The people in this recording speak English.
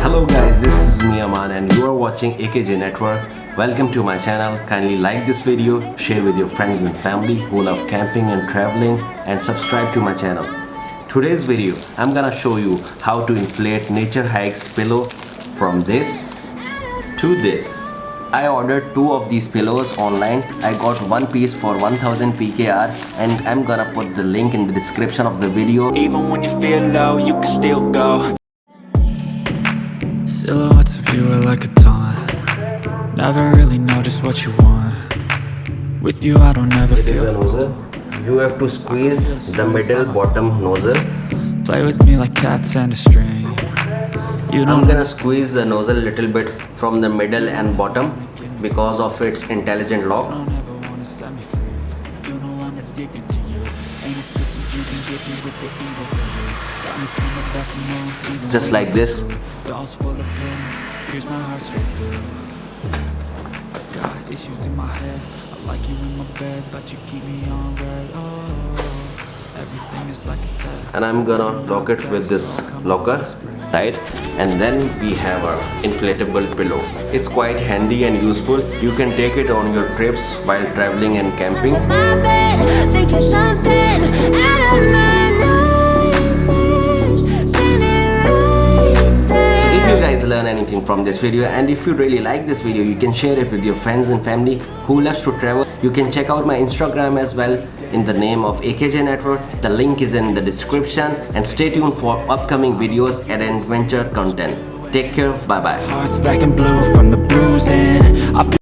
Hello guys, this is me Aman and you are watching AKJ Network. Welcome to my channel. Kindly like this video, share with your friends and family who love camping and traveling, and subscribe to my channel. Today's video, I'm gonna show you how to inflate Naturehike's pillow from this to this. I ordered 2 of these pillows online. I got one piece for 1000 PKR and I'm gonna put the link in the description of the video. Even when you feel low, you can still go. Silhouettes of you are like a taunt. Never really know just what you want. With you I don't ever It is feel a nozzle. You have to squeeze the middle bottom nozzle. Play with me like cats and a string. You I'm don't gonna squeeze the nozzle a little bit from the middle and bottom because of its intelligent lock. ever wanna set me free. You know I'm addicted to you. Ain't it twisted, you can get me with the evil. Got me coming back from home even Just like this. dolls full of pins. Here's my heart straight through. Got issues in my head. I like you in my bed, but you keep me on red. Oh, everything is like a test. And I'm gonna lock it with this locker side, and then we have our inflatable pillow. It's quite handy and useful. You can take it on your trips while traveling and camping. If you guys learn anything from this video, and if you really like this video, you can share it with your friends and family who loves to travel. You can check out my Instagram as well in the name of AKJ Network. The link is in the description, and stay tuned for upcoming videos and adventure content. Take care, bye bye. Heart's black and blue from the bruising. I feel